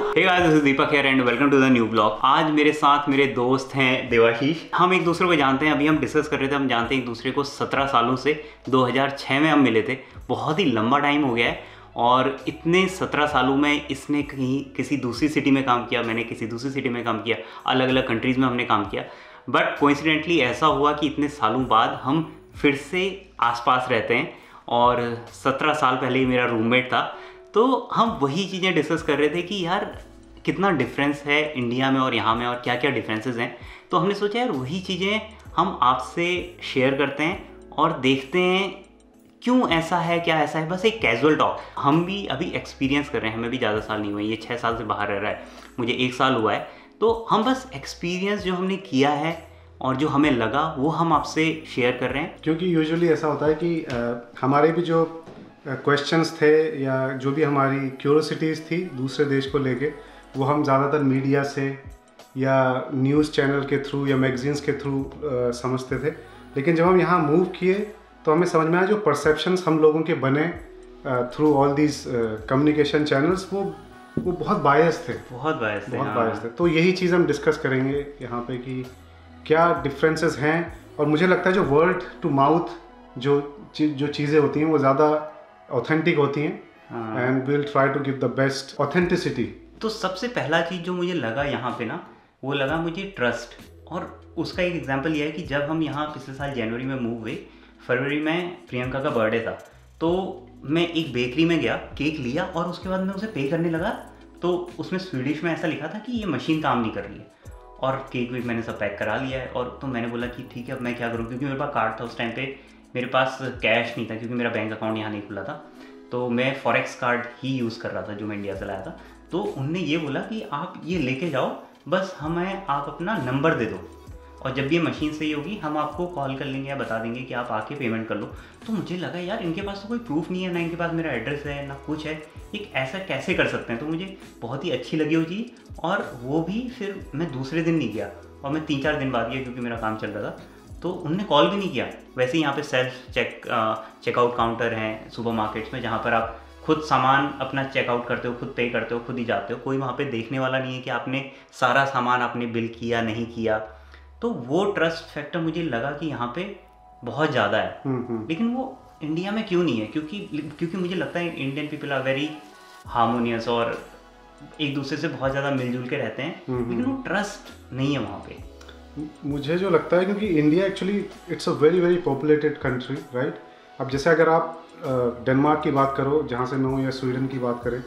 Hey guys, this is Deepak here and welcome to the new blog. आज मेरे साथ मेरे दोस्त हैं देवाशीष। हम एक दूसरे को जानते हैं, अभी हम डिस्कस कर रहे थे, हम जानते हैं एक दूसरे को 17 सालों से। 2006 में हम मिले थे, बहुत ही लंबा टाइम हो गया है। और इतने 17 सालों में इसने कहीं किसी दूसरी सिटी में काम किया, मैंने किसी दूसरी सिटी में काम किया, अलग अलग कंट्रीज़ में हमने काम किया। बट कोइंसिडेंटली ऐसा हुआ कि इतने सालों बाद हम फिर से आसपास रहते हैं। और 17 साल पहले ही मेरा रूममेट था, तो हम वही चीज़ें डिस्कस कर रहे थे कि यार कितना डिफरेंस है इंडिया में और यहाँ में, और क्या क्या डिफरेंसेस हैं। तो हमने सोचा यार वही चीज़ें हम आपसे शेयर करते हैं और देखते हैं क्यों ऐसा है, क्या ऐसा है। बस एक कैजुअल टॉक। हम भी अभी एक्सपीरियंस कर रहे हैं, हमें भी ज़्यादा साल नहीं हुए, ये 6 साल से बाहर रह रहा है, मुझे 1 साल हुआ है। तो हम बस एक्सपीरियंस जो हमने किया है और जो हमें लगा वो हम आपसे शेयर कर रहे हैं। क्योंकि यूजुअली ऐसा होता है कि हमारे भी जो क्वेश्चंस थे या जो भी हमारी क्यूरियोसिटीज़ थी दूसरे देश को लेके, वो हम ज़्यादातर मीडिया से या न्यूज़ चैनल के थ्रू या मैगजीन्स के थ्रू समझते थे। लेकिन जब हम यहाँ मूव किए तो हमें समझ में आया जो परसेप्शंस हम लोगों के बने through all these communication channels, वो बहुत बायस थे, बहुत बायस थे। तो यही चीज़ हम डिस्कस करेंगे यहाँ पे कि क्या डिफरेंसेस हैं। और मुझे लगता है जो वर्ड टू माउथ जो चीज़ें होती हैं वो ज़्यादा ऑथेंटिक होती हैं, and we will try to give the best authenticity. तो सबसे पहला चीज़ जो मुझे लगा यहाँ पे ना, वो लगा मुझे ट्रस्ट। और उसका एक एग्जांपल ये है कि जब हम यहाँ पिछले साल जनवरी में मूव हुए, फरवरी में प्रियंका का बर्थडे था, तो मैं एक बेकरी में गया, केक लिया और उसके बाद मैं उसे पे करने लगा, तो उसमें स्वीडिश में ऐसा लिखा था कि ये मशीन काम नहीं कर रही है। और केक वेक मैंने सब पैक करा लिया है। और तो मैंने बोला कि ठीक है, अब मैं क्या करूँ, क्योंकि मेरे पास कार्ड था उस टाइम पे, मेरे पास कैश नहीं था क्योंकि मेरा बैंक अकाउंट यहाँ नहीं खुला था। तो मैं फॉरेक्स कार्ड ही यूज़ कर रहा था जो मैं इंडिया से लाया था। तो उनने ये बोला कि आप ये लेके जाओ, बस हमें आप अपना नंबर दे दो और जब ये मशीन सही होगी हम आपको कॉल कर लेंगे या बता देंगे कि आप आके पेमेंट कर लो। तो मुझे लगा यार इनके पास तो कोई प्रूफ नहीं है, ना इनके पास मेरा एड्रेस है ना कुछ है, एक ऐसा कैसे कर सकते हैं। तो मुझे बहुत ही अच्छी लगी वो चीज़। और वो भी फिर मैं दूसरे दिन नहीं गया और मैं 3-4 दिन बाद गया क्योंकि मेरा काम चल रहा था। तो उनने कॉल भी नहीं किया। वैसे ही यहाँ पे सेल्फ चेकआउट काउंटर हैं सुपर मार्केट्स में, जहाँ पर आप खुद सामान अपना चेकआउट करते हो, खुद पे करते हो, खुद ही जाते हो। कोई वहाँ पे देखने वाला नहीं है कि आपने सारा सामान आपने बिल किया नहीं किया। तो वो ट्रस्ट फैक्टर मुझे लगा कि यहाँ पे बहुत ज़्यादा है। लेकिन वो इंडिया में क्यों नहीं है? क्योंकि मुझे लगता है Indian people are very harmonious और एक दूसरे से बहुत ज़्यादा मिलजुल के रहते हैं, लेकिन वो ट्रस्ट नहीं है वहाँ पे। मुझे जो लगता है क्योंकि India actually it's a very very populated country, right. अब जैसे अगर आप डेनमार्क की बात करो जहाँ से मैं हूँ, या स्वीडन की बात करें,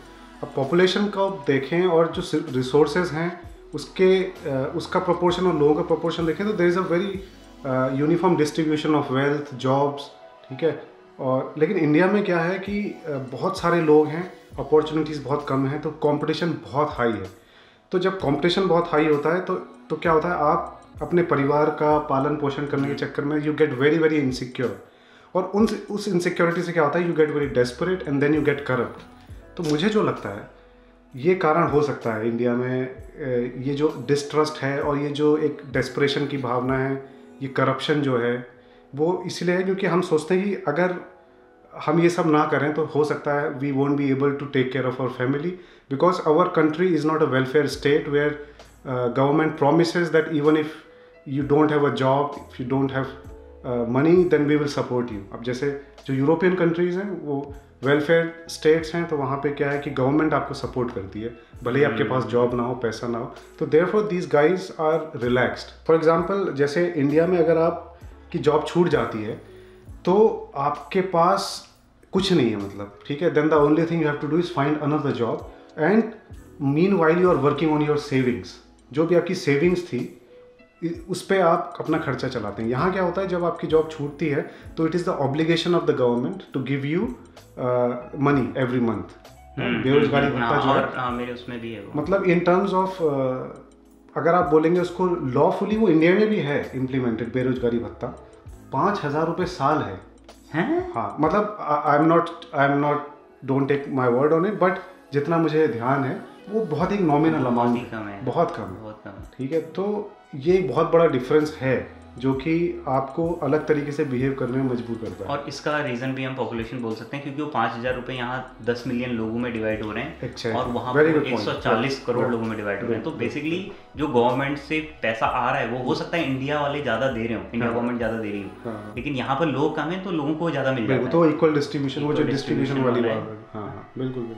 अब पॉपुलेशन को देखें और जो रिसोर्सेज हैं उसका प्रोपोर्शन और लोगों का प्रोपोर्शन देखें तो there is a very uniform distribution of wealth, jobs, ठीक है। और लेकिन इंडिया में क्या है कि बहुत सारे लोग हैं, अपॉर्चुनिटीज़ बहुत कम हैं, तो कंपटीशन बहुत हाई है। तो जब कंपटीशन बहुत हाई होता है तो क्या होता है, आप अपने परिवार का पालन पोषण करने के चक्कर में you get very very insecure, और उस इनसिक्योरिटी से क्या होता है, you get very desperate and then you get corrupt. तो मुझे जो लगता है ये कारण हो सकता है इंडिया में ये जो डिस्ट्रस्ट है और ये जो एक डेस्परेशन की भावना है, ये करप्शन जो है, वो इसलिए है क्योंकि हम सोचते हैं कि अगर हम ये सब ना करें तो हो सकता है we won't be able to take care of our family, because our country is not a welfare state where government promises that even if you don't have a job, if you don't have money, then we will support you. अब जैसे जो European countries हैं वो welfare states हैं, तो वहाँ पे क्या है कि गवर्नमेंट आपको सपोर्ट करती है, भले ही आपके पास जॉब ना हो, पैसा ना हो। तो therefore these guys are relaxed. For example जैसे इंडिया में अगर आपकी जॉब छूट जाती है तो आपके पास कुछ नहीं है, मतलब ठीक है, then the only thing you have to do is find another job, and meanwhile you are working on your savings. जो भी आपकी सेविंग्स थी उस पर आप अपना खर्चा चलाते हैं। यहाँ क्या होता है, जब आपकी जॉब छूटती है तो it is the obligation of the government to give you money every month. बेरोजगारी भत्ता जो है मेरे उसमें भी है, मतलब इन टर्म्स ऑफ अगर आप बोलेंगे उसको लॉफुली, वो इंडिया में भी है इम्प्लीमेंटेड बेरोजगारी भत्ता। 5,000 रुपये साल है। हाँ, मतलब I am not don't take my word on it, but जितना मुझे ध्यान है वो बहुत ही नॉमिनल अमाउंट है, बहुत कम है, ठीक है। तो ये एक बहुत बड़ा डिफरेंस है जो कि आपको अलग तरीके से बिहेव करने में मजबूर करता है। और इसका रीज़न भी हम पॉपुलेशन बोल सकते हैं, क्योंकि वो 5,000 रुपये यहाँ 10 मिलियन लोगों में डिवाइड हो रहे हैं Exactly. और वहाँ Very पर good point. 140 करोड़ Right. लोगों में डिवाइड हो रहे हैं। तो Right. बेसिकली जो गवर्नमेंट से पैसा आ रहा है वो हो सकता है इंडिया वाले ज़्यादा दे रहे हो, इंडिया हाँ। गवर्नमेंट ज़्यादा दे रही हो, हाँ। लेकिन यहाँ पर लोग कम हैं तो लोगों को ज़्यादा मिल जाता बिल्कुल, है। तो इक्वल डिस्ट्रीब्यूशन, वो जो Equal डिस्ट्रीब्यूशन distribution वाली वाला बात है। हाँ हाँ, बिल्कुल बिल्कुल।